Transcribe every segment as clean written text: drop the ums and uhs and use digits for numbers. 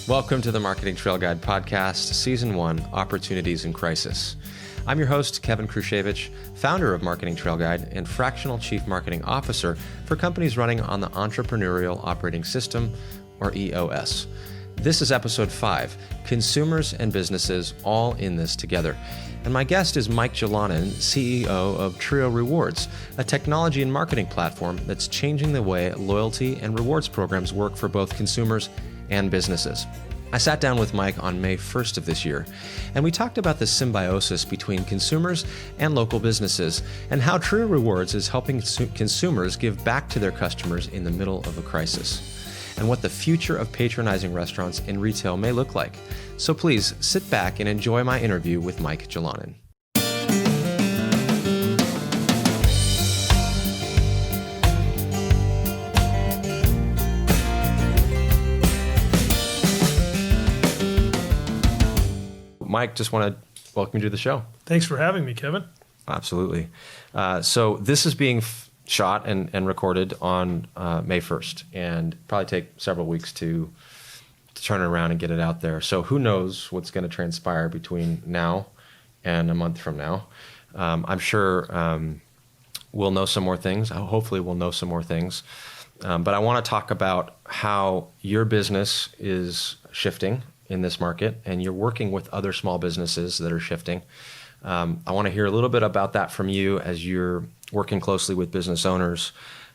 Welcome to the Marketing Trail Guide Podcast, Season 1, Opportunities in Crisis. I'm your host, Kevin Krusiewicz, founder of Marketing Trail Guide and fractional chief marketing officer for companies running on the Entrepreneurial Operating System, or EOS. This is episode 5, Consumers and Businesses All in This Together. And my guest is Mike Jalonen, CEO of Trio Rewards, a technology and marketing platform that's changing the way loyalty and rewards programs work for both consumers and businesses. I sat down with Mike on May 1st of this year, and we talked about the symbiosis between consumers and local businesses and how Trio Rewards is helping consumers give back to their customers in the middle of a crisis, and what the future of patronizing restaurants and retail may look like. So please sit back and enjoy my interview with Mike Jalonen. Mike, just want to welcome you to the show. Thanks for having me, Kevin. Absolutely. So this is being shot and recorded on May 1st, and probably take several weeks to turn it around and get it out there. So who knows what's going to transpire between now and a month from now. I'm sure we'll know some more things. Hopefully we'll know some more things. But I want to talk about how your business is shifting in this market, and you're working with other small businesses that are shifting. I want to hear a little bit about that from you as you're working closely with business owners,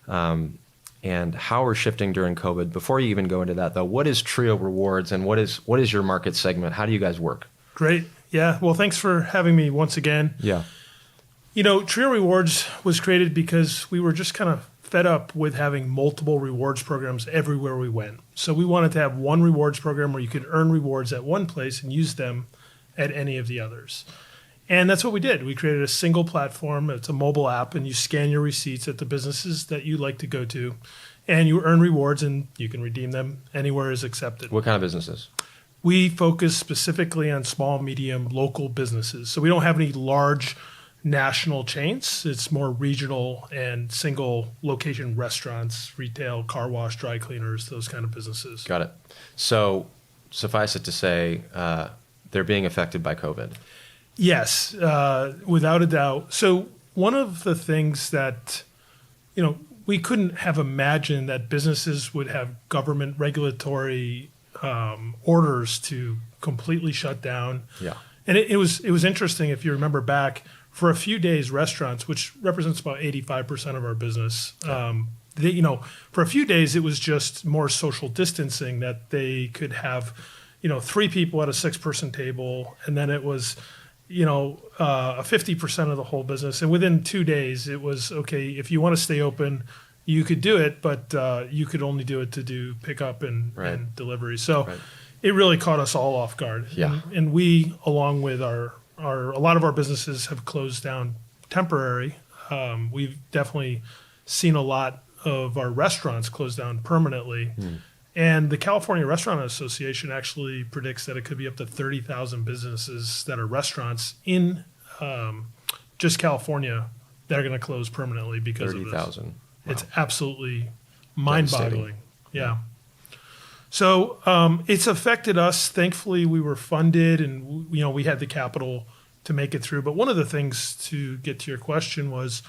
and how we're shifting during COVID. Before you even go into that, though, what is Trio Rewards, and what is your market segment? How do you guys work? Great. Yeah. Well, thanks for having me once again. Yeah. You know, Trio Rewards was created because we were just kind of fed up with having multiple rewards programs everywhere we went. So we wanted to have one rewards program where you could earn rewards at one place and use them at any of the others. And that's what we did. We created a single platform. It's a mobile app, and you scan your receipts at the businesses that you like to go to, and you earn rewards, and you can redeem them anywhere is accepted. What kind of businesses? We focus specifically on small, medium, local businesses. So we don't have any large national chains. It's more regional and single location restaurants, retail, car wash, dry cleaners, those kind of businesses. Got it. So suffice it to say, they're being affected by COVID. Yes, without a doubt. So one of the things that, we couldn't have imagined that businesses would have government regulatory orders to completely shut down. Yeah. And it was interesting, if you remember back, for a few days, restaurants, which represents about 85% of our business, for a few days, it was just more social distancing, that they could have, 3 people at a 6-person table, and then it was, a 50% of the whole business. And within 2 days, it was, okay, if you want to stay open, you could do it, but you could only do it to do pickup and delivery. So it really caught us all off guard. Yeah. And we, along with a lot of our businesses, have closed down temporary. We've definitely seen a lot of our restaurants close down permanently. And the California Restaurant Association actually predicts that it could be up to 30,000 businesses that are restaurants in just California that are going to close permanently because of this. 30,000. Wow. It's absolutely mind-boggling. Yeah. So it's affected us. Thankfully, we were funded, and we had the capital to make it through. But one of the things, to get to your question, was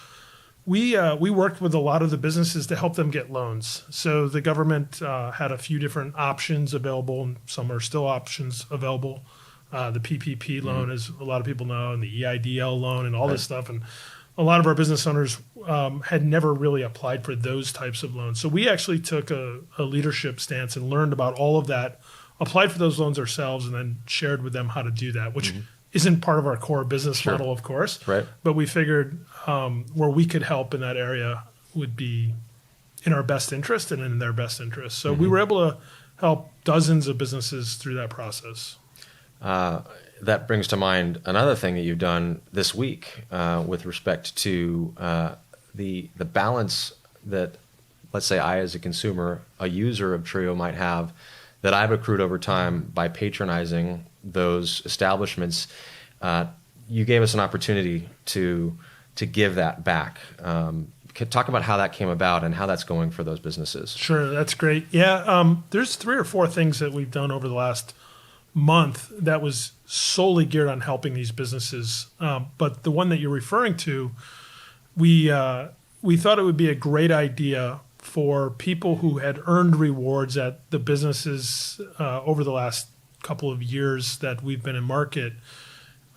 we worked with a lot of the businesses to help them get loans. So the government had a few different options available, and some are still options available. The PPP loan, as a lot of people know, and the EIDL loan, and all this stuff. And a lot of our business owners had never really applied for those types of loans. So we actually took a leadership stance and learned about all of that, applied for those loans ourselves, and then shared with them how to do that, which isn't part of our core business model, of course. Right. But we figured where we could help in that area would be in our best interest and in their best interest. So we were able to help dozens of businesses through that process. That brings to mind another thing that you've done this week with respect to the balance that, let's say, I as a consumer, a user of Trio, might have, that I've accrued over time by patronizing those establishments. You gave us an opportunity to give that back talk about how that came about and how that's going for those businesses. Sure, that's great. Yeah, there's 3 or 4 things that we've done over the last month that was solely geared on helping these businesses. But the one that you're referring to, we thought it would be a great idea for people who had earned rewards at the businesses over the last couple of years that we've been in market,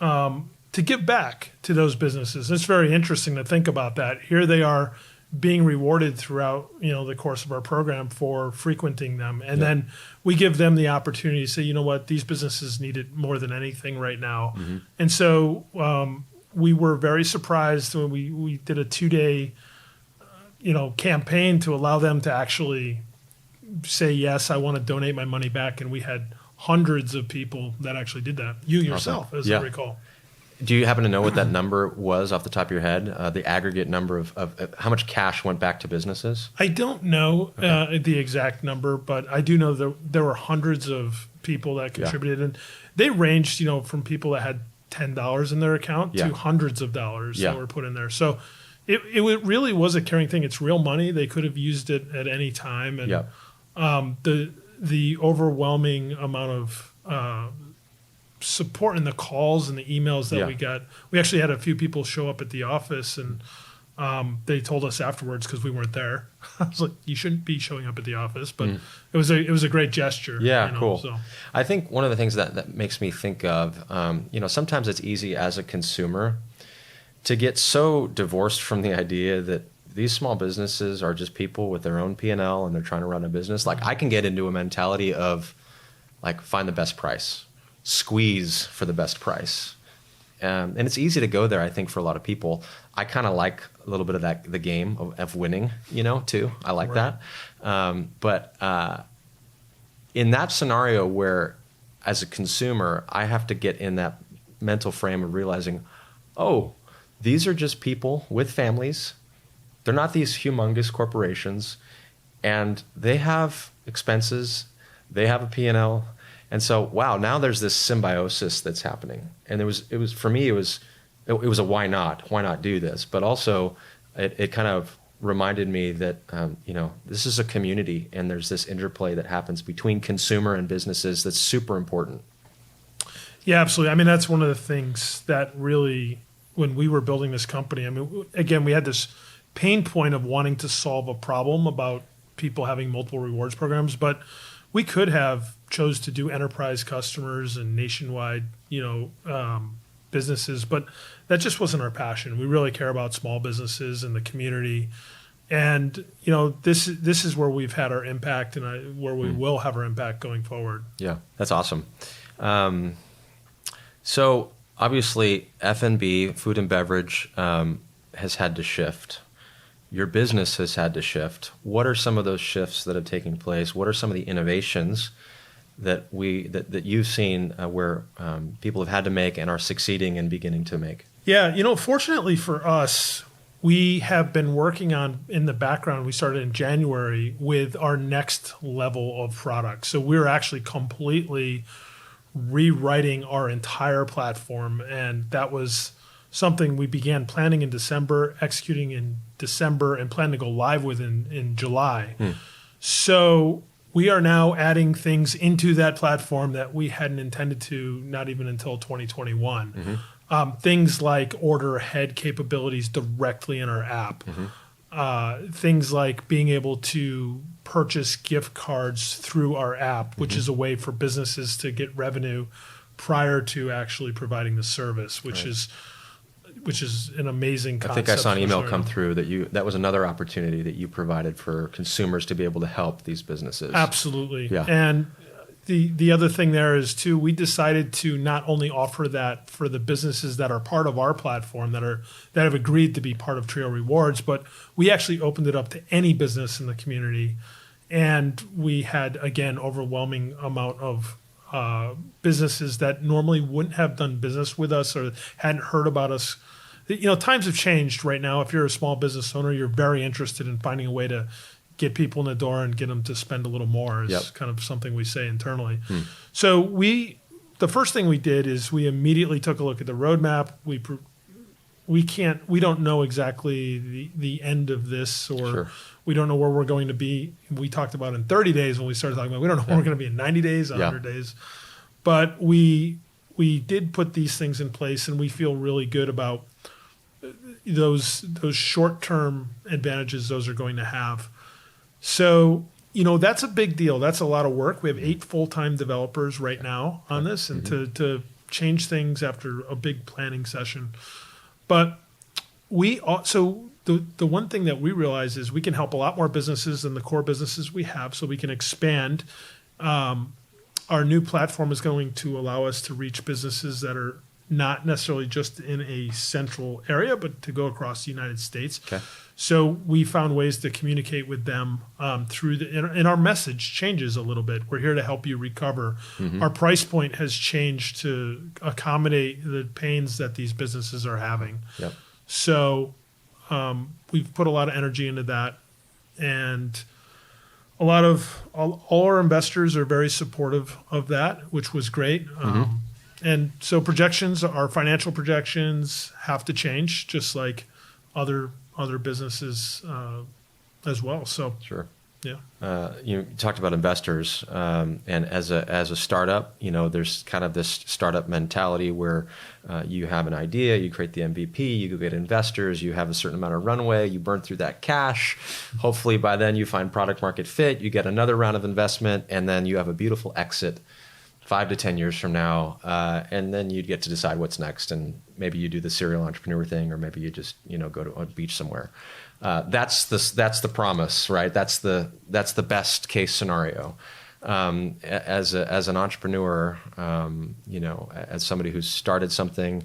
to give back to those businesses. It's very interesting to think about that. Here they are being rewarded throughout, the course of our program for frequenting them. And then we give them the opportunity to say, you know what, these businesses need it more than anything right now. Mm-hmm. And so we were very surprised when we did a 2-day, campaign to allow them to actually say, yes, I want to donate my money back. And we had hundreds of people that actually did that. You yourself, as I recall. Do you happen to know what that number was off the top of your head? The aggregate number of how much cash went back to businesses? I don't know the exact number, but I do know there were hundreds of people that contributed, and they ranged, from people that had $10 in their account to hundreds of dollars that were put in there. So it really was a caring thing. It's real money. They could have used it at any time, and the overwhelming amount of support in the calls and the emails that we got. We actually had a few people show up at the office, and they told us afterwards, because we weren't there. I was like, you shouldn't be showing up at the office, but it was a great gesture. Yeah, cool. So. I think one of the things that makes me think of, sometimes it's easy as a consumer to get so divorced from the idea that these small businesses are just people with their own P&L and they're trying to run a business. Like, I can get into a mentality of like, find the best price, squeeze for the best price. And it's easy to go there, I think, for a lot of people. I kind of like a little bit of the game of winning, too. I like that. But in that scenario where, as a consumer, I have to get in that mental frame of realizing, these are just people with families. They're not these humongous corporations, and they have expenses. They have a P&L. And so, wow, now there's this symbiosis that's happening. And it was for me, it was a why not do this? But also, it kind of reminded me that, this is a community, and there's this interplay that happens between consumer and businesses that's super important. Yeah, absolutely. I mean, that's one of the things that really, when we were building this company, again, we had this pain point of wanting to solve a problem about people having multiple rewards programs, but we could have chose to do enterprise customers and nationwide, businesses, but that just wasn't our passion. We really care about small businesses and the community, and this is where we've had our impact, and where we will have our impact going forward. Yeah, that's awesome. So obviously, F&B, food and beverage, has had to shift. Your business has had to shift. What are some of those shifts that have taken place? What are some of the innovations that you've seen where people have had to make and are succeeding and beginning to make? Yeah, fortunately for us, we have been working on, in the background, we started in January with our next level of product. So we're actually completely rewriting our entire platform, and that was something we began planning in December, executing in December, and plan to go live with in July. So we are now adding things into that platform that we hadn't intended to, not even until 2021. Things like order ahead capabilities directly in our app. Things like being able to purchase gift cards through our app, which is a way for businesses to get revenue prior to actually providing the service, which is an amazing concept. I think I saw an email come through that was another opportunity that you provided for consumers to be able to help these businesses. Absolutely. Yeah. And the other thing there is, too, we decided to not only offer that for the businesses that are part of our platform, that have agreed to be part of Trio Rewards, but we actually opened it up to any business in the community. And we had, again, overwhelming amount of businesses that normally wouldn't have done business with us or hadn't heard about us. Times have changed right now. If you're a small business owner, you're very interested in finding a way to get people in the door and get them to spend a little more is kind of something we say internally. So the first thing we did is we immediately took a look at the roadmap. We we don't know exactly the end of this, or Sure. we don't know where we're going to be. We talked about in 30 days when we started talking about, we don't know where we're going to be in 90 days, 100 days. But we did put these things in place, and we feel really good about those short-term advantages those are going to have. So, that's a big deal. That's a lot of work. We have 8 full-time developers right now on this, and to change things after a big planning session. But the one thing that we realize is we can help a lot more businesses than the core businesses we have, so we can expand. Our new platform is going to allow us to reach businesses that are not necessarily just in a central area, but to go across the United States. Okay. So we found ways to communicate with them through and our message changes a little bit. We're here to help you recover. Our price point has changed to accommodate the pains that these businesses are having. Yep. So we've put a lot of energy into that, and all our investors are very supportive of that, which was great. And so our financial projections have to change, just like other businesses as well. So Sure. yeah. You talked about investors, and as a startup, there's kind of this startup mentality where you have an idea, you create the MVP, you go get investors, you have a certain amount of runway, you burn through that cash. Hopefully by then you find product market fit, you get another round of investment, and then you have a beautiful exit 5 to 10 years from now, and then you'd get to decide what's next, and maybe you do the serial entrepreneur thing, or maybe you just go to a beach somewhere. That's the promise, right? That's the best case scenario. As an entrepreneur, as somebody who's started something,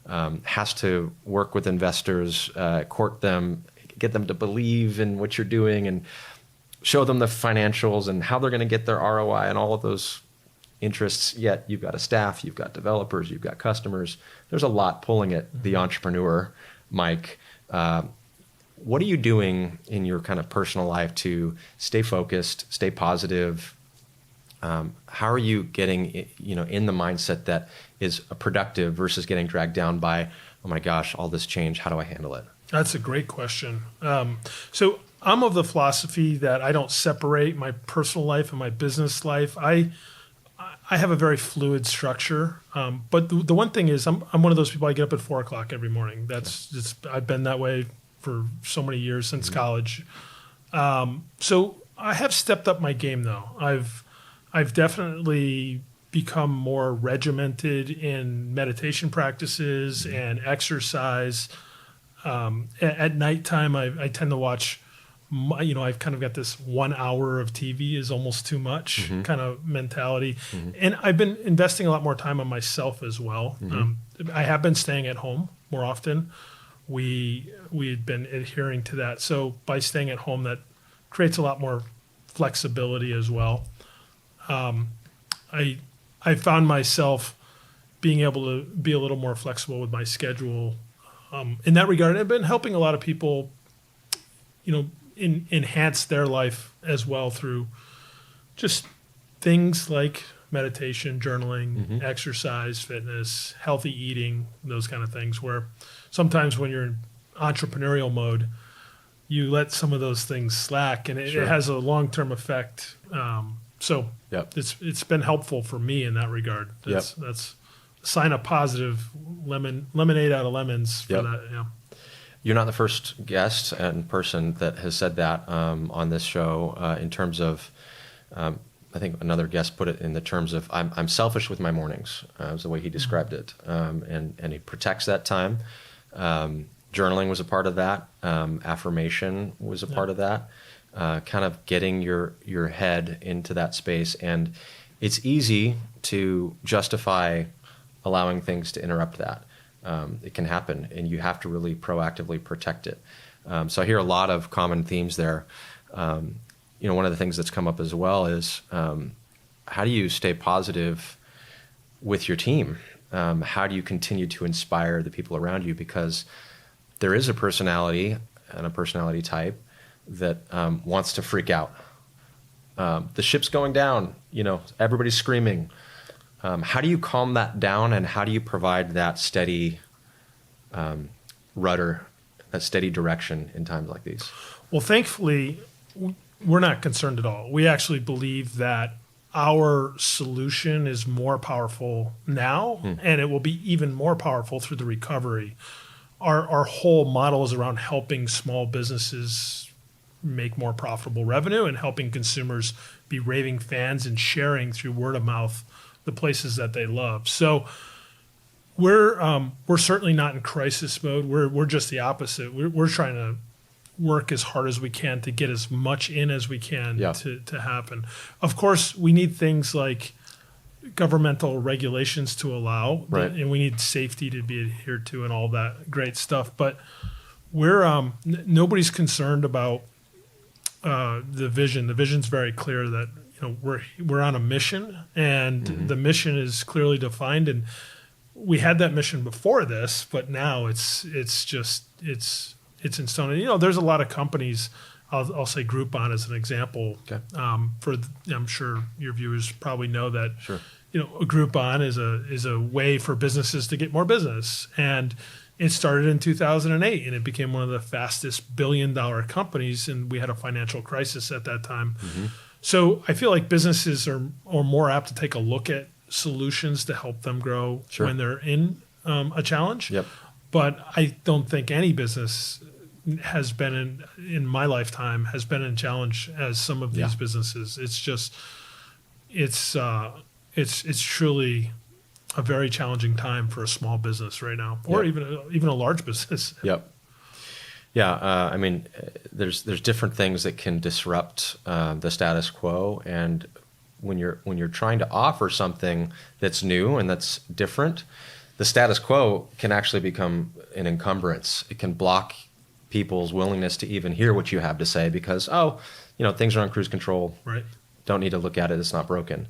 has to work with investors, court them, get them to believe in what you're doing, and show them the financials and how they're going to get their ROI and all of those interests. Yet you've got a staff, you've got developers, you've got customers. There's a lot pulling at the entrepreneur, Mike. What are you doing in your kind of personal life to stay focused, stay positive? How are you getting in the mindset that is productive versus getting dragged down by, oh my gosh, all this change, how do I handle it? That's a great question. So I'm of the philosophy that I don't separate my personal life and my business life. I have a very fluid structure, but the one thing is I'm one of those people. I get up at 4 o'clock every morning. I've been that way for so many years since college. So I have stepped up my game, though. I've definitely become more regimented in meditation practices and exercise. At nighttime, I tend to watch. I've kind of got this 1 hour of TV is almost too much kind of mentality. And I've been investing a lot more time on myself as well. I have been staying at home more often. We had been adhering to that. So by staying at home, that creates a lot more flexibility as well. I found myself being able to be a little more flexible with my schedule in that regard. I've been helping a lot of people, enhance their life as well through just things like meditation, journaling, exercise, fitness, healthy eating, those kind of things, where sometimes when you're in entrepreneurial mode, you let some of those things slack, and it has a long-term effect. So it's been helpful for me in that regard. That's a sign of positive lemonade out of lemons for that. Yeah. You're not the first guest and person that has said that on this show in terms of, I think another guest put it in the terms of, I'm selfish with my mornings, was the way he described it. And he protects that time. Journaling was a part of that. Affirmation was a part of that. Kind of getting your head into that space. And it's easy to justify allowing things to interrupt that. It can happen, and you have to really proactively protect it. So I hear a lot of common themes there. One of the things that's come up as well is how do you stay positive with your team? How do you continue to inspire the people around you? Because there is a personality and a personality type that wants to freak out. The ship's going down, everybody's screaming. How do you calm that down, and how do you provide that steady rudder, that steady direction in times like these? Well, thankfully, we're not concerned at all. We actually believe that our solution is more powerful now, and it will be even more powerful through the recovery. Our whole model is around helping small businesses make more profitable revenue and helping consumers be raving fans and sharing through word of mouth the places that they love. So we're certainly not in crisis mode. We're just the opposite. We're trying to work as hard as we can to get as much in as we can to happen. Of course, we need things like governmental regulations to allow, and we need safety to be adhered to and all that great stuff. But we're nobody's concerned about the vision. The vision's very clear that we're on a mission, and the mission is clearly defined. And we had that mission before this, but now it's in stone. And, there's a lot of companies. I'll say Groupon as an example. Okay. I'm sure your viewers probably know that. Sure. Groupon is a way for businesses to get more business, and it started in 2008, and it became one of the fastest billion-dollar companies. And we had a financial crisis at that time. So I feel like businesses are more apt to take a look at solutions to help them grow when they're in a challenge. Yep. But I don't think any business has been in my lifetime has been in challenge as some of these businesses. It's just it's truly a very challenging time for a small business right now, or even a large business. Yep. Yeah. I mean, there's different things that can disrupt the status quo, and when you're trying to offer something that's new and that's different, the status quo can actually become an encumbrance. It can block people's willingness to even hear what you have to say because, things are on cruise control. Right. Don't need to look at it. It's not broken.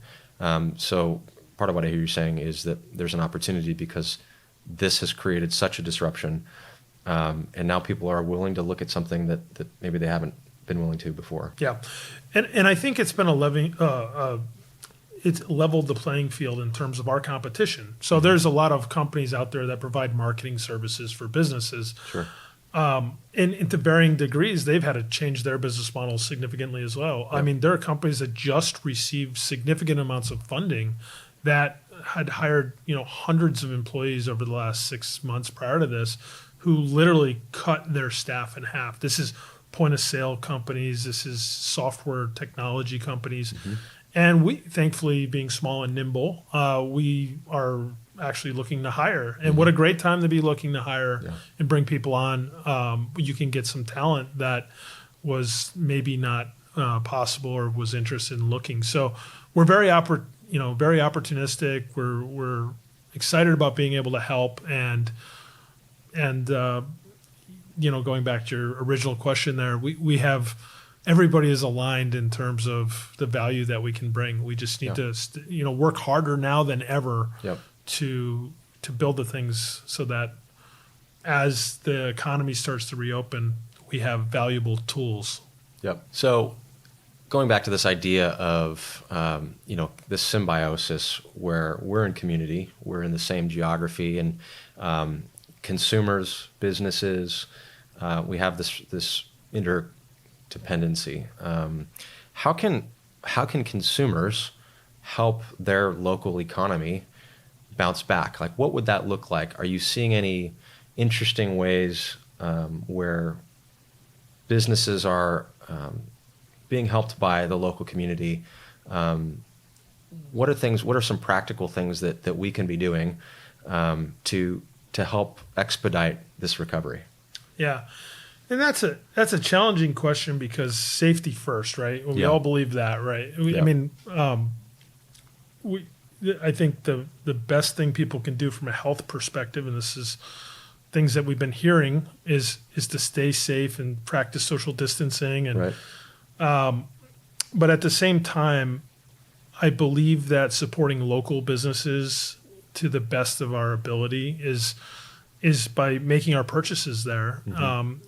So part of what I hear you saying is that there's an opportunity because this has created such a disruption. And now people are willing to look at something that maybe they haven't been willing to before. Yeah. And I think it's been it's leveled the playing field in terms of our competition. So there's a lot of companies out there that provide marketing services for businesses. Sure. And to varying degrees, they've had to change their business model significantly as well. Yep. I mean, there are companies that just received significant amounts of funding that had hired, hundreds of employees over the last 6 months prior to this, who literally cut their staff in half. This is point of sale companies. This is software technology companies. And we, thankfully, being small and nimble, we are actually looking to hire. And what a great time to be looking to hire and bring people on. You can get some talent that was maybe not possible or was interested in looking. So we're very opportunistic. We're excited about being able to help and going back to your original question there, we have everybody is aligned in terms of the value that we can bring. We just need to work harder now than ever to build the things so that as the economy starts to reopen, we have valuable tools. Yep. So going back to this idea of this symbiosis where we're in community, we're in the same geography, and consumers, businesses, we have this interdependency. How can consumers help their local economy bounce back? Like, what would that look like? Are you seeing any interesting ways where businesses are being helped by the local community? What are some practical things that we can be doing to help expedite this recovery? Yeah. And that's a challenging question because safety first, right? We all believe that, right? I mean, I think the best thing people can do from a health perspective, and this is things that we've been hearing, is to stay safe and practice social distancing. And but at the same time, I believe that supporting local businesses to the best of our ability is by making our purchases there.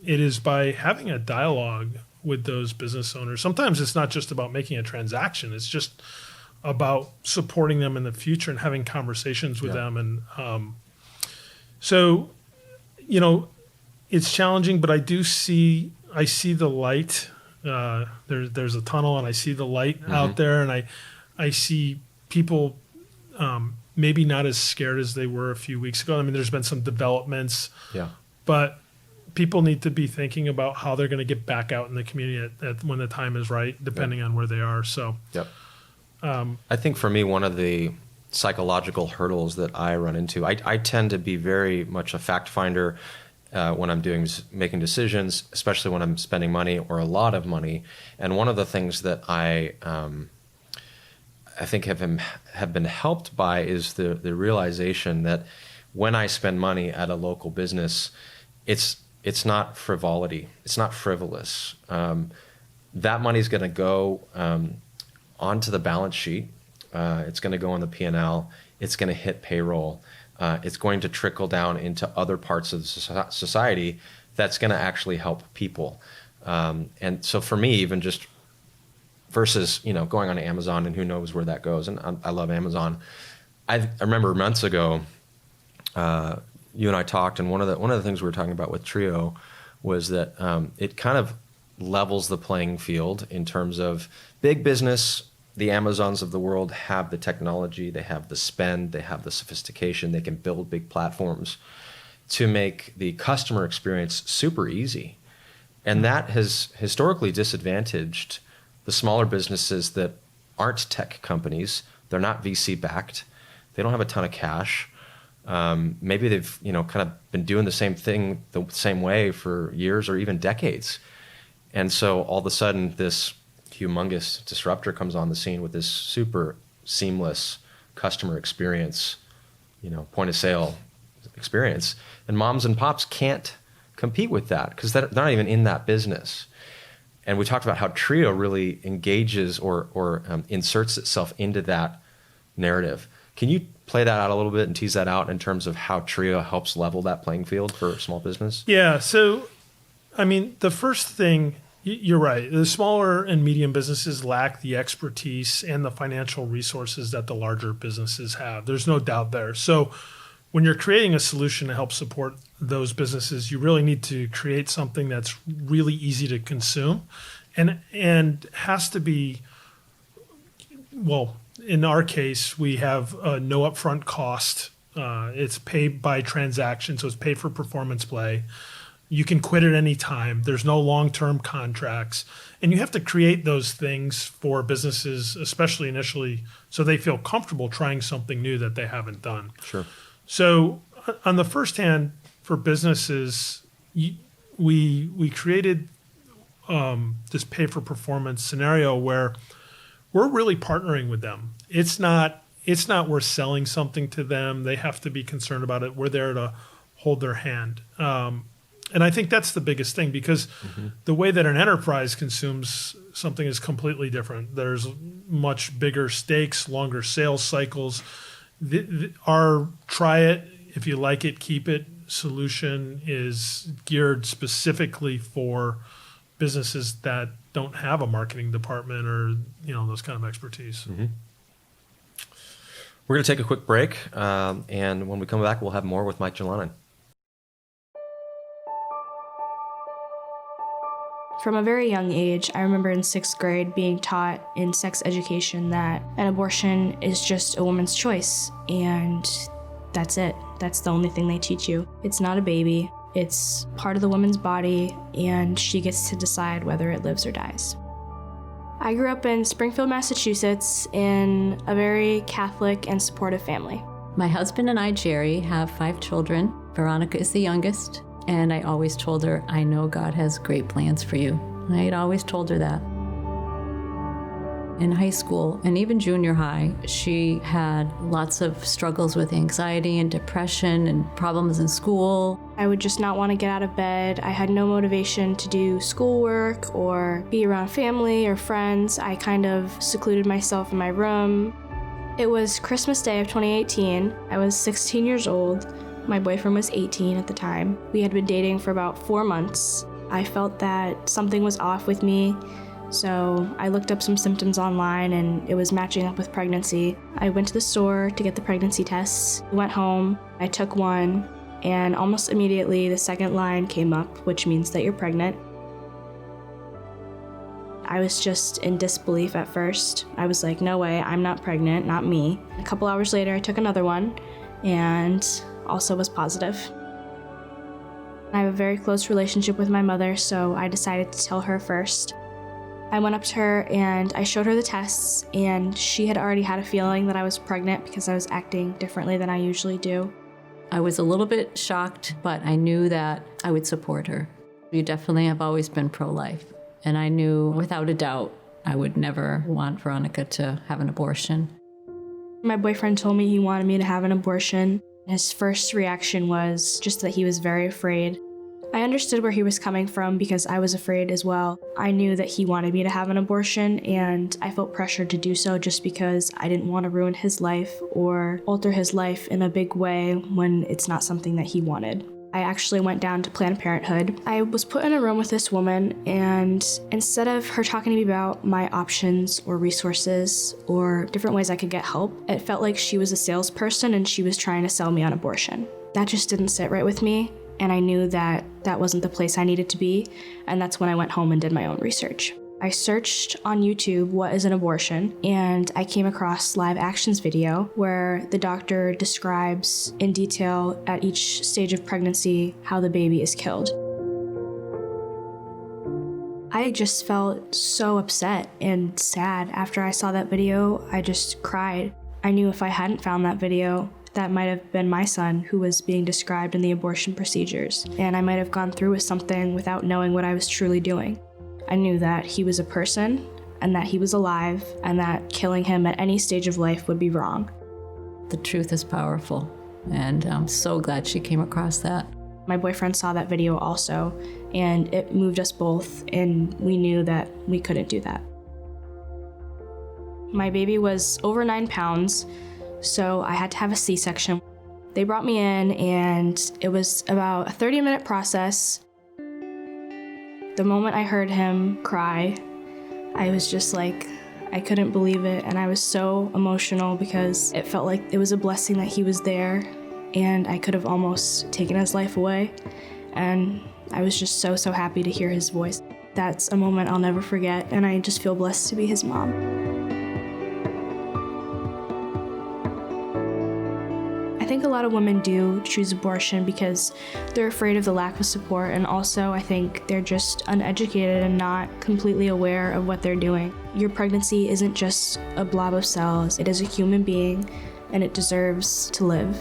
It is by having a dialogue with those business owners. Sometimes it's not just about making a transaction. It's just about supporting them in the future and having conversations with them. And so, it's challenging, but I see the light. There's a tunnel, and I see the light out there, and I see people maybe not as scared as they were a few weeks ago. I mean, there's been some developments, but people need to be thinking about how they're going to get back out in the community when the time is right, depending on where they are. So, I think for me, one of the psychological hurdles that I run into, I tend to be very much a fact finder when I'm making decisions, especially when I'm spending money or a lot of money. And one of the things that I think have been helped by is the realization that when I spend money at a local business, it's not frivolity. It's not frivolous. That money's going to go onto the balance sheet. It's going to go on the P&L. It's going to hit payroll. It's going to trickle down into other parts of society that's going to actually help people. And so for me, even just versus, going on Amazon and who knows where that goes. And I love Amazon. I remember months ago, you and I talked, and one of the things we were talking about with Trio was that it kind of levels the playing field in terms of big business. The Amazons of the world have the technology, they have the spend, they have the sophistication, they can build big platforms to make the customer experience super easy. And that has historically disadvantaged the smaller businesses that aren't tech companies. They're not VC backed. They don't have a ton of cash. Maybe they've kind of been doing the same thing the same way for years or even decades. And so all of a sudden this humongous disruptor comes on the scene with this super seamless customer experience, point of sale experience. And moms and pops can't compete with that because they're not even in that business. And we talked about how Trio really engages or inserts itself into that narrative. Can you play that out a little bit and tease that out in terms of how Trio helps level that playing field for small business? Yeah. So, I mean, the first thing, you're right. The smaller and medium businesses lack the expertise and the financial resources that the larger businesses have. There's no doubt there. So when you're creating a solution to help support those businesses, you really need to create something that's really easy to consume and has to be, well, in our case, we have no upfront cost. It's paid by transaction, so it's paid for performance play. You can quit at any time. There's no long-term contracts. And you have to create those things for businesses, especially initially, so they feel comfortable trying something new that they haven't done. Sure. So on the first hand, for businesses, we created this pay-for-performance scenario where we're really partnering with them. It's not we're selling something to them. They have to be concerned about it. We're there to hold their hand. And I think that's the biggest thing because the way that an enterprise consumes something is completely different. There's much bigger stakes, longer sales cycles. Our try it, if you like it, keep it solution is geared specifically for businesses that don't have a marketing department or those kind of expertise. We're going to take a quick break, and when we come back, we'll have more with Mike Jalonen. From a very young age, I remember in 6th grade being taught in sex education that an abortion is just a woman's choice, and that's it. That's the only thing they teach you. It's not a baby. It's part of the woman's body, and she gets to decide whether it lives or dies. I grew up in Springfield, Massachusetts, in a very Catholic and supportive family. My husband and I, Jerry, have 5 children. Veronica is the youngest. And I always told her, I know God has great plans for you. I had always told her that. In high school and even junior high, she had lots of struggles with anxiety and depression and problems in school. I would just not want to get out of bed. I had no motivation to do schoolwork or be around family or friends. I kind of secluded myself in my room. It was Christmas Day of 2018. I was 16 years old. My boyfriend was 18 at the time. We had been dating for about 4 months. I felt that something was off with me, so I looked up some symptoms online and it was matching up with pregnancy. I went to the store to get the pregnancy tests, went home, I took one, And almost immediately, the second line came up, which means that you're pregnant. I was just in disbelief at first. I was like, no way, I'm not pregnant, not me. A couple hours later, I took another one and also was positive. I have a very close relationship with my mother, so I decided to tell her first. I went up to her and I showed her the tests, and she had already had a feeling that I was pregnant because I was acting differently than I usually do. I was a little bit shocked, but I knew that I would support her. You definitely have always been pro-life. And I knew without a doubt I would never want Veronica to have an abortion. My boyfriend told me he wanted me to have an abortion. His first reaction was just that he was very afraid. I understood where he was coming from because I was afraid as well. I knew that he wanted me to have an abortion, and I felt pressured to do so just because I didn't want to ruin his life or alter his life in a big way when it's not something that he wanted. I actually went down to Planned Parenthood. I was put in a room with this woman, and instead of her talking to me about my options or resources or different ways I could get help, it felt like she was a salesperson and she was trying to sell me on abortion. That just didn't sit right with me, and I knew that that wasn't the place I needed to be, and that's when I went home and did my own research. I searched on YouTube, what is an abortion, and I came across Live Action's video where the doctor describes in detail at each stage of pregnancy how the baby is killed. I just felt so upset and sad after I saw that video. I just cried. I knew if I hadn't found that video, that might have been my son who was being described in the abortion procedures, and I might have gone through with something without knowing what I was truly doing. I knew that he was a person and that he was alive and that killing him at any stage of life would be wrong. The truth is powerful, and I'm so glad she came across that. My boyfriend saw that video also, and it moved us both, and we knew that we couldn't do that. My baby was over 9 pounds, so I had to have a C-section. They brought me in, and it was about a 30-minute process. The moment I heard him cry, I was just like, I couldn't believe it, and I was so emotional because it felt like it was a blessing that he was there, and I could have almost taken his life away, and I was just so happy to hear his voice. That's a moment I'll never forget, and I just feel blessed to be his mom. I think a lot of women do choose abortion because they're afraid of the lack of support, and also I think they're just uneducated and not completely aware of what they're doing. Your pregnancy isn't just a blob of cells, it is a human being, and it deserves to live.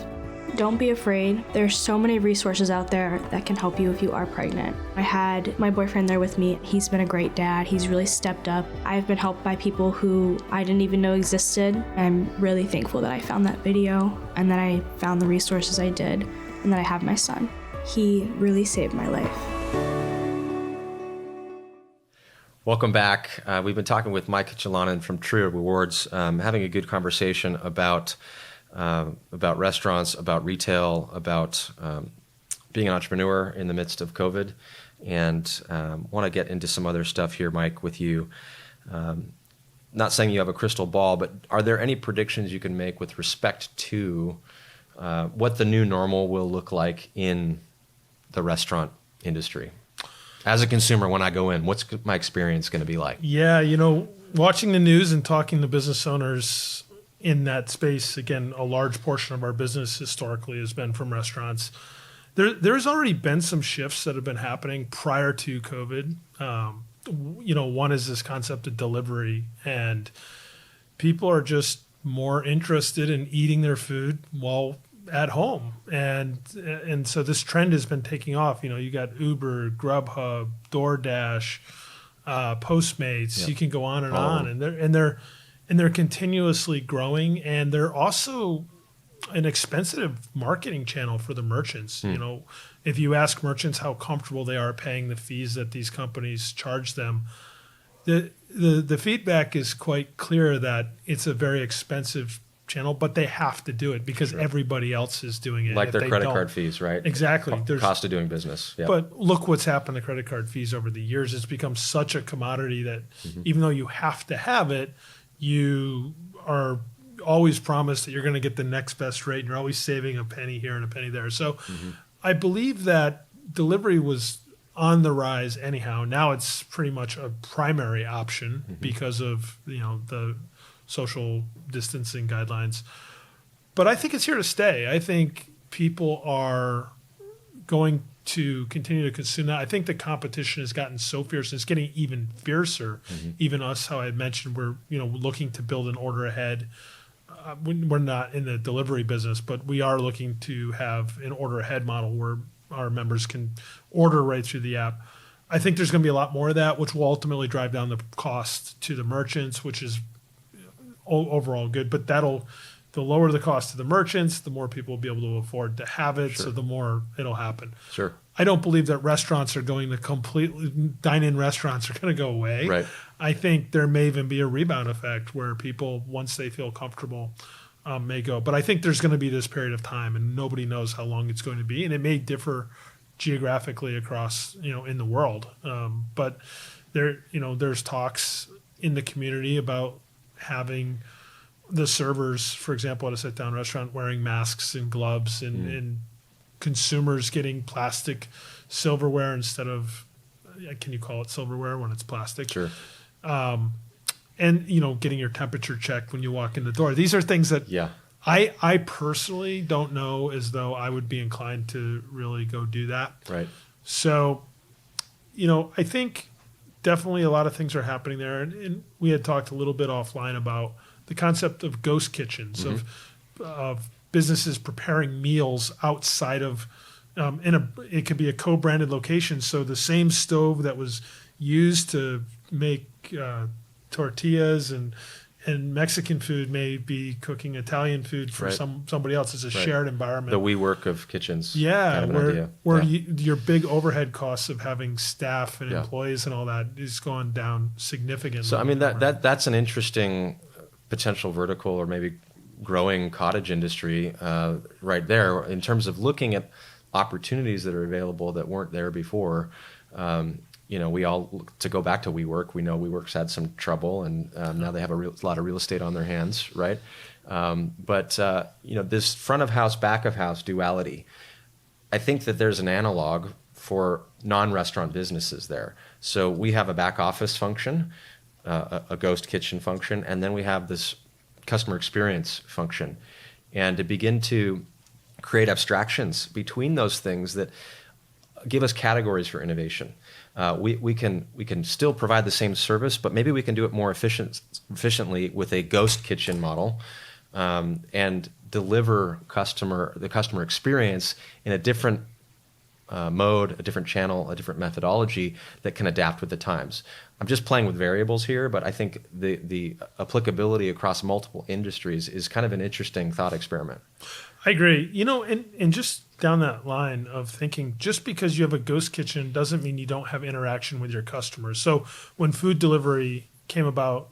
Don't be afraid. There's so many resources out there that can help you if you are pregnant. I had my boyfriend there with me. He's been a great dad. He's really stepped up. I've been helped by people who I didn't even know existed. I'm really thankful that I found that video and that I found the resources I did and that I have my son. He really saved my life. Welcome back. We've been talking with Mike Jalonen from True Rewards, having a good conversation about restaurants, about retail, about being an entrepreneur in the midst of COVID, and want to get into some other stuff here, Mike, with you. Not saying you have a crystal ball, but are there any predictions you can make with respect to what the new normal will look like in the restaurant industry? As a consumer, when I go in, what's my experience going to be like? Yeah, watching the news and talking to business owners in that space, again, a large portion of our business historically has been from restaurants. There's already been some shifts that have been happening prior to COVID. One is this concept of delivery, and people are just more interested in eating their food while at home. And so this trend has been taking off. You got Uber, Grubhub, DoorDash, Postmates. Yep. You can go on and on, and they're continuously growing, and they're also an expensive marketing channel for the merchants. If you ask merchants how comfortable they are paying the fees that these companies charge them, the feedback is quite clear that it's a very expensive channel, but they have to do it because everybody else is doing it. Like their credit card fees, right? Exactly. Cost of doing business. Yep. But look what's happened to credit card fees over the years. It's become such a commodity that even though you have to have it, you are always promised that you're going to get the next best rate, and you're always saving a penny here and a penny there. So I believe that delivery was on the rise anyhow. Now it's pretty much a primary option because of the social distancing guidelines. But I think it's here to stay. I think people are going to continue to consume that. I think the competition has gotten so fierce, and it's getting even fiercer. Even us, how I mentioned, we're looking to build an order ahead. We're not in the delivery business, but we are looking to have an order ahead model where our members can order right through the app. I think there's going to be a lot more of that, which will ultimately drive down the cost to the merchants, which is overall good. But the lower the cost to the merchants, the more people will be able to afford to have it. Sure. So the more it'll happen. Sure. I don't believe that restaurants are going to completely dine-in restaurants are going to go away. Right. I think there may even be a rebound effect where people, once they feel comfortable, may go. But I think there's going to be this period of time, and nobody knows how long it's going to be, and it may differ geographically across in the world. But there's talks in the community about having the servers, for example, at a sit-down restaurant, wearing masks and gloves, and consumers getting plastic silverware instead of, can you call it silverware when it's plastic? Sure. And getting your temperature checked when you walk in the door. These are things that I personally don't know as though I would be inclined to really go do that. Right. So, I think definitely a lot of things are happening there, and we had talked a little bit offline about the concept of ghost kitchens, of businesses preparing meals outside of it could be a co-branded location. So the same stove that was used to make tortillas and Mexican food may be cooking Italian food for somebody else. It's a shared environment. The WeWork of kitchens. Yeah, kind of where your big overhead costs of having staff and employees and all that is going down significantly. So I mean that's an interesting potential vertical or maybe growing cottage industry right there in terms of looking at opportunities that are available that weren't there before. We all, to go back to WeWork, we know WeWork's had some trouble, and now they have a lot of real estate on their hands, right? But this front of house, back of house duality, I think that there's an analog for non-restaurant businesses there. So we have a back office function, a ghost kitchen function, and then we have this customer experience function. And to begin to create abstractions between those things that give us categories for innovation. We can still provide the same service, but maybe we can do it more efficiently with a ghost kitchen model, and deliver the customer experience in a different mode, a different channel, a different methodology that can adapt with the times. I'm just playing with variables here, but I think the applicability across multiple industries is kind of an interesting thought experiment. I agree. And just down that line of thinking, just because you have a ghost kitchen doesn't mean you don't have interaction with your customers. So when food delivery came about,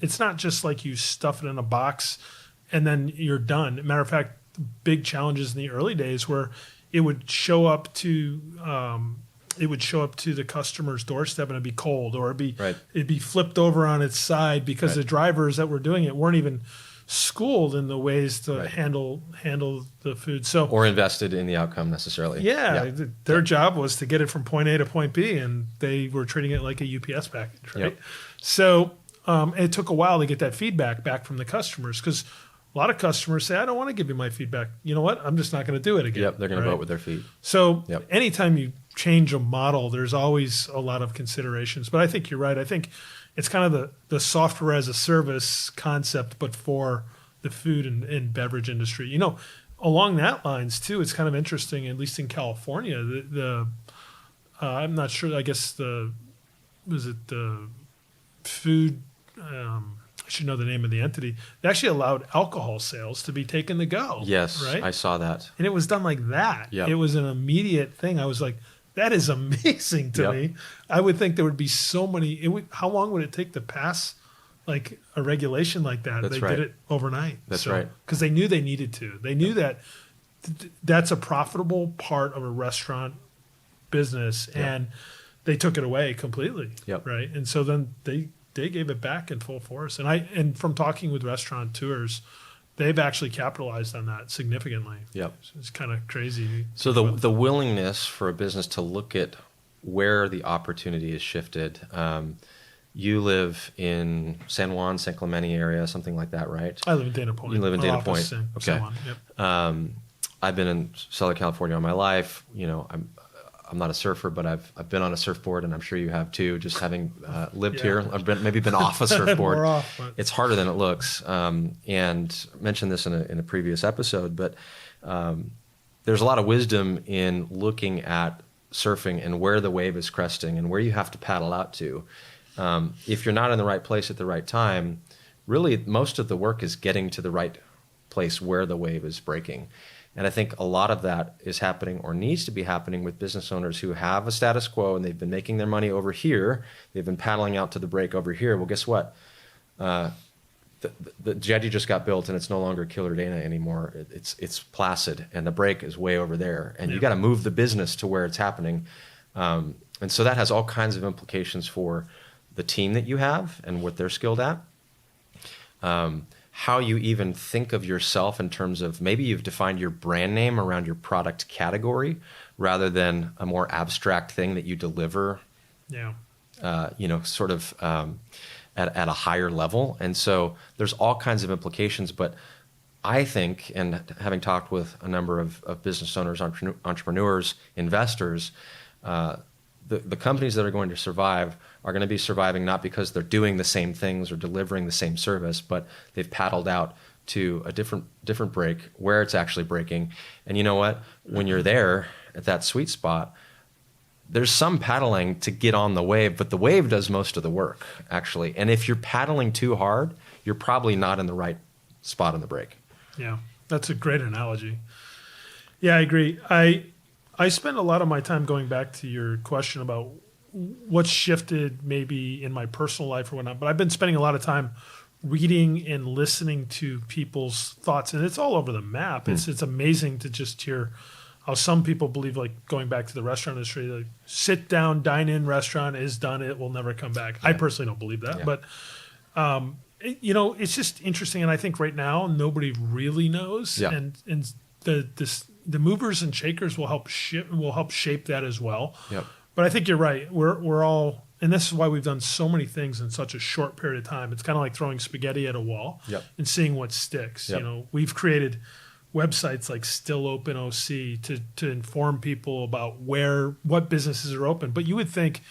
it's not just like you stuff it in a box and then you're done. Matter of fact, big challenges in the early days where it would show up to the customer's doorstep and it'd be cold, or it'd be flipped over on its side because the drivers that were doing it weren't even schooled in the ways to handle the food, or invested in the outcome necessarily. Their job was to get it from point A to point B, and they were treating it like a UPS package, right? So it took a while to get that feedback back from the customers, because a lot of customers say, I don't want to give you my feedback. You know what? I'm just not going to do it again. They're going to vote with their feet. So anytime you change a model, there's always a lot of considerations. But I think you're right. I think it's kind of the software as a service concept, but for the food and beverage industry. Along that lines too, it's kind of interesting, at least in California, I'm not sure, I guess the food, I should know the name of the entity. They actually allowed alcohol sales to be taken to go. Yes, right? I saw that. And it was done like that. It was an immediate thing. I was like, that is amazing to me. I would think there would be so many. How long would it take to pass like a regulation like that? They did it overnight. That's right. Because they knew they needed to. They knew that that's a profitable part of a restaurant business, and they took it away completely. Right. And so then they gave it back in full force. And from talking with restaurateurs, they've actually capitalized on that significantly. Yep. So it's kind of crazy. So the willingness for a business to look at where the opportunity is shifted. You live in San Juan, San Clemente area, something like that, right? I live in Dana Point. You live in Our Dana office Point. in Okay. San Juan. Yep. I've been in Southern California all my life. You know, I'm not a surfer, but I've been on a surfboard, and I'm sure you have too. Just having lived Yeah. here, I've maybe been off a surfboard. More off, but- It's harder than it looks. And mentioned this in a previous episode, but there's a lot of wisdom in looking at surfing and where the wave is cresting and where you have to paddle out to. If you're not in the right place at the right time, really most of the work is getting to the right place where the wave is breaking. And I think a lot of that is happening or needs to be happening with business owners who have a status quo and they've been making their money over here. They've been paddling out to the break over here. Well, guess what? The jetty just got built and it's no longer Killer Dana anymore. It's Placid and the break is way over there. And you got to move the business to where it's happening. And so that has all kinds of implications for the team that you have and what they're skilled at. How you even think of yourself in terms of maybe you've defined your brand name around your product category rather than a more abstract thing that you deliver, sort of at a higher level. And so there's all kinds of implications. But I think, and having talked with a number of business owners, entrepreneurs, investors, the companies that are going to survive are going to be surviving not because they're doing the same things or delivering the same service, but they've paddled out to a different break where it's actually breaking. And you know what? When you're there at that sweet spot, there's some paddling to get on the wave, but the wave does most of the work, actually. And if you're paddling too hard, you're probably not in the right spot on the break. Yeah, that's a great analogy. Yeah, I agree. I spend a lot of my time going back to your question about what's shifted maybe in my personal life or whatnot, but I've been spending a lot of time reading and listening to people's thoughts, and it's all over the map. It's amazing to just hear how some people believe, like going back to the restaurant industry, like sit down, dine in restaurant is done. It will never come back. Yeah. I personally don't believe that, but it's just interesting. And I think right now nobody really knows, and the movers and shakers will help shape that as well. Yep. But I think you're right. We're all, and this is why we've done so many things in such a short period of time. It's kind of like throwing spaghetti at a wall and seeing what sticks. Yep. We've created websites like Still Open OC to inform people about what businesses are open. But you would think,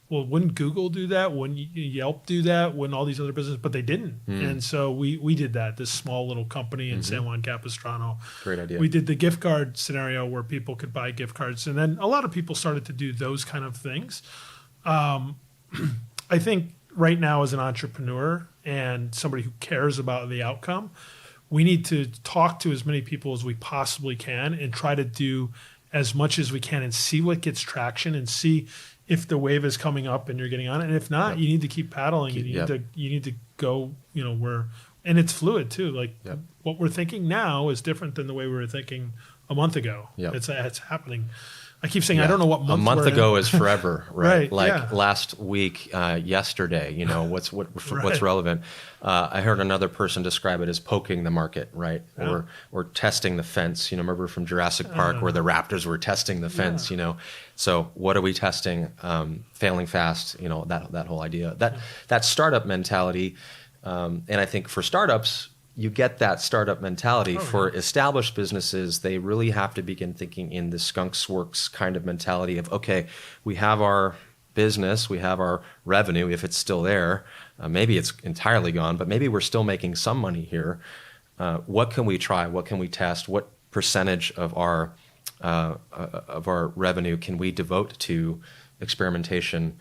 well, wouldn't Google do that? Wouldn't Yelp do that? Wouldn't all these other businesses? But they didn't. And so we did that, this small little company in San Juan Capistrano. Great idea. We did the gift card scenario where people could buy gift cards. And then a lot of people started to do those kind of things. I think right now as an entrepreneur and somebody who cares about the outcome, we need to talk to as many people as we possibly can and try to do as much as we can and see what gets traction and see if the wave is coming up and you're getting on it. And if not, you need to keep paddling. You need to go, where, and it's fluid too. Like what we're thinking now is different than the way we were thinking a month ago. Yep. It's happening. I keep saying, I don't know what month. A month ago is forever, right? Right. Last week, yesterday, what's relevant. I heard another person describe it as poking the market, right? Yeah. Or testing the fence. Remember from Jurassic Park where the raptors were testing the fence, So what are we testing? Failing fast, that whole idea. That startup mentality, and I think for startups, you get that startup mentality. For established businesses, they really have to begin thinking in the skunks works kind of mentality of, okay, we have our business, we have our revenue, if it's still there. Maybe it's entirely gone, but maybe we're still making some money here. What can we try? What can we test? What percentage of our revenue can we devote to experimentation,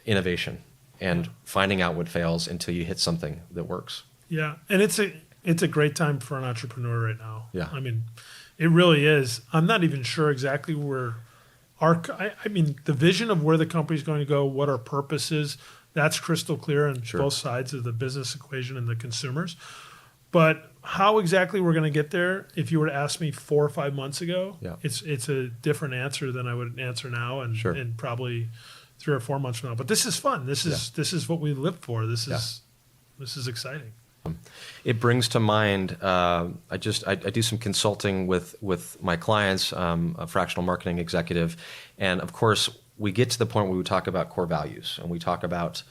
innovation, and finding out what fails until you hit something that works? Yeah, and it's a great time for an entrepreneur right now. Yeah, I mean, it really is. I'm not even sure exactly where the vision of where the company's going to go, what our purpose is, that's crystal clear on both sides of the business equation and the consumers. But how exactly we're going to get there, if you were to ask me 4 or 5 months ago, it's a different answer than I would answer now, and probably 3 or 4 months from now. But this is fun. This is what we live for. This is exciting. It brings to mind, I do some consulting with my clients, a fractional marketing executive, and of course we get to the point where we talk about core values and we talk about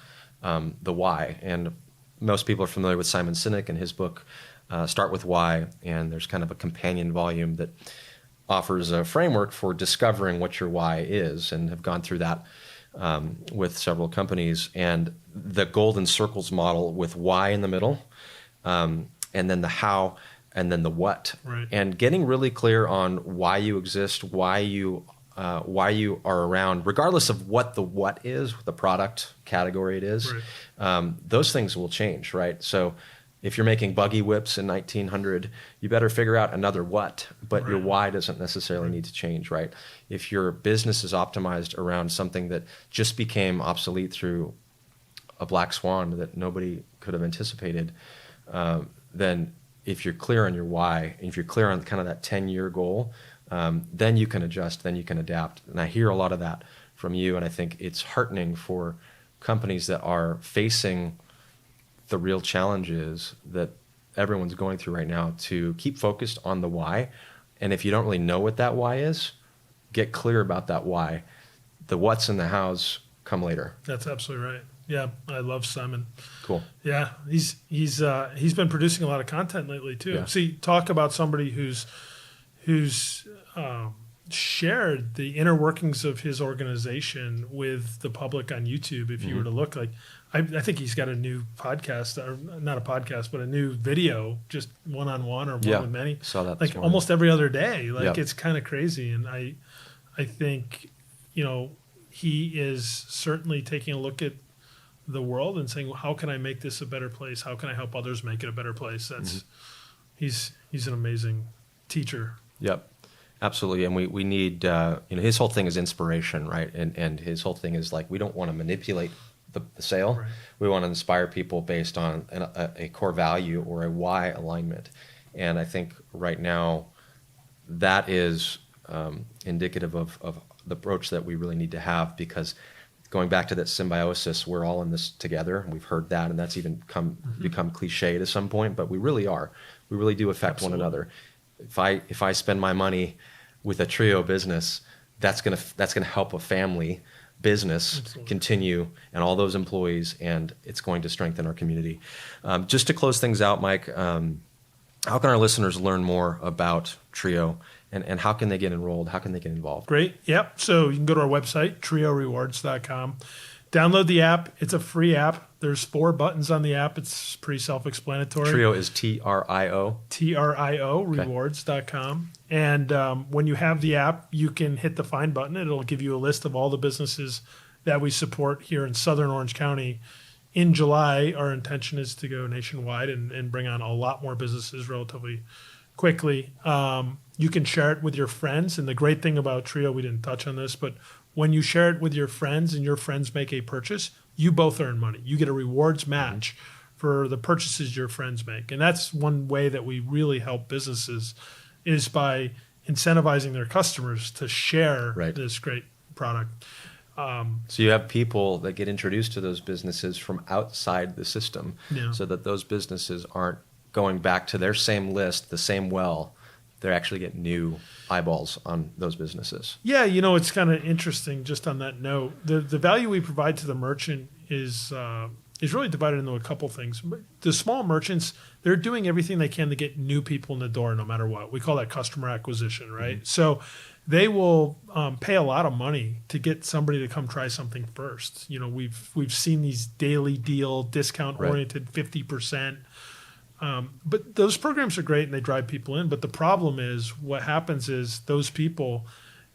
the why. And most people are familiar with Simon Sinek and his book, Start With Why, and there's kind of a companion volume that offers a framework for discovering what your why is, and have gone through that with several companies. And the golden circles model with why in the middle, and then the how, and then the what. Right. And getting really clear on why you exist, why you are around, regardless of what the what is, the product category it is. Right. Those things will change, right? So if you're making buggy whips in 1900, you better figure out another what, but your why doesn't necessarily need to change, right? If your business is optimized around something that just became obsolete through a black swan that nobody could have anticipated, then if you're clear on your why, and if you're clear on kind of that 10-year goal, then you can adjust, then you can adapt. And I hear a lot of that from you, and I think it's heartening for companies that are facing the real challenges that everyone's going through right now to keep focused on the why. And if you don't really know what that why is, get clear about that why. The what's and the how's come later. That's absolutely right. Yeah, I love Simon. Cool. Yeah, he's been producing a lot of content lately too. Yeah. See, talk about somebody who's shared the inner workings of his organization with the public on YouTube. If you were to look, like, I think he's got a new podcast, or not a podcast, but a new video, just one-on-one or one with many. Saw that like almost every other day. Like Yep. It's kind of crazy, and I think he is certainly taking a look at the world and saying, well, how can I make this a better place? How can I help others make it a better place? That's he's an amazing teacher. Yep, absolutely. And we need, his whole thing is inspiration, right? And his whole thing is like, we don't want to manipulate the sale. Right. We want to inspire people based on a core value or a why alignment. And I think right now that is indicative of the approach that we really need to have, because going back to that symbiosis, we're all in this together. We've heard that, and that's even become cliche at some point, but we really are. We really do affect one another. If I spend my money with a Trio business, that's gonna help a family business continue and all those employees, and it's going to strengthen our community. Just to close things out, Mike, how can our listeners learn more about Trio, and how can they get enrolled? How can they get involved? Great. Yep. So you can go to our website, triorewards.com. Download the app. It's a free app. There's 4 buttons on the app. It's pretty self-explanatory. Trio is TRIO. TRIO, rewards.com. And when you have the app, you can hit the find button. It'll give you a list of all the businesses that we support here in Southern Orange County. In July, our intention is to go nationwide and bring on a lot more businesses relatively quickly. You can share it with your friends. And the great thing about Trio, we didn't touch on this, but when you share it with your friends and your friends make a purchase, you both earn money. You get a rewards match for the purchases your friends make. And that's one way that we really help businesses, is by incentivizing their customers to share this great product. So you have people that get introduced to those businesses from outside the system, so that those businesses aren't going back to their same list, the same well. They actually get new eyeballs on those businesses. Yeah, it's kind of interesting just on that note. The value we provide to the merchant is really divided into a couple things. The small merchants, they're doing everything they can to get new people in the door no matter what. We call that customer acquisition, right? So they will pay a lot of money to get somebody to come try something first. We've seen these daily deal, discount-oriented 50%. But those programs are great and they drive people in. But the problem is, what happens is those people,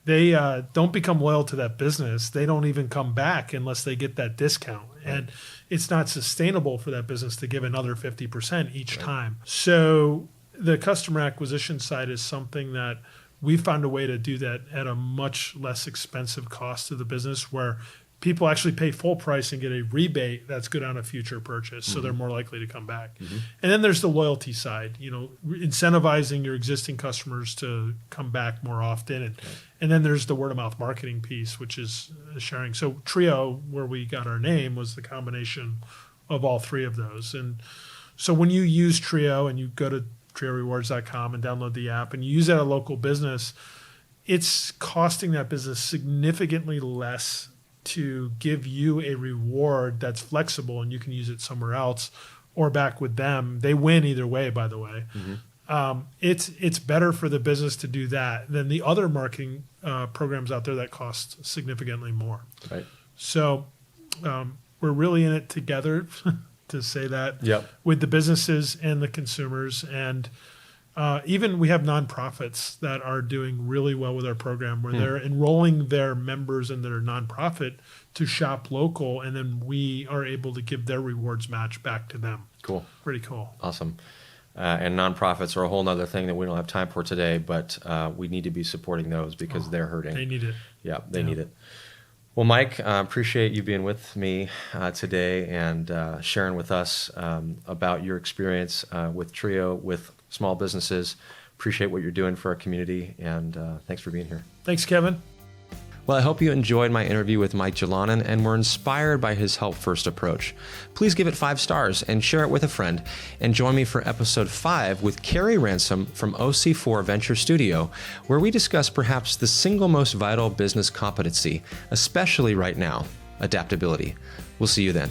they don't become loyal to that business. They don't even come back unless they get that discount. And it's not sustainable for that business to give another 50% each time. So the customer acquisition side is something that we found a way to do that at a much less expensive cost to the business, where people actually pay full price and get a rebate that's good on a future purchase, so they're more likely to come back. And then there's the loyalty side, incentivizing your existing customers to come back more often. And then there's the word-of-mouth marketing piece, which is sharing. So Trio, where we got our name, was the combination of all 3 of those. And So when you use Trio and you go to triorewards.com and download the app and you use it at a local business, it's costing that business significantly less to give you a reward that's flexible and you can use it somewhere else or back with them. They win either way, by the way. It's better for the business to do that than the other marketing programs out there that cost significantly more. Right. So we're really in it together to say that with the businesses and the consumers. And even we have nonprofits that are doing really well with our program where they're enrolling their members in their nonprofit to shop local, and then we are able to give their rewards match back to them. Cool. Pretty cool. Awesome. And nonprofits are a whole nother thing that we don't have time for today, but we need to be supporting those because they're hurting. They need it. Yeah, they need it. Well, Mike, appreciate you being with me today and sharing with us about your experience with Trio, with small businesses. Appreciate what you're doing for our community, and thanks for being here. Thanks, Kevin. Well, I hope you enjoyed my interview with Mike Jalonen and were inspired by his help-first approach. Please give it 5 stars and share it with a friend. And join me for episode 5 with Carrie Ransom from OC4 Venture Studio, where we discuss perhaps the single most vital business competency, especially right now, adaptability. We'll see you then.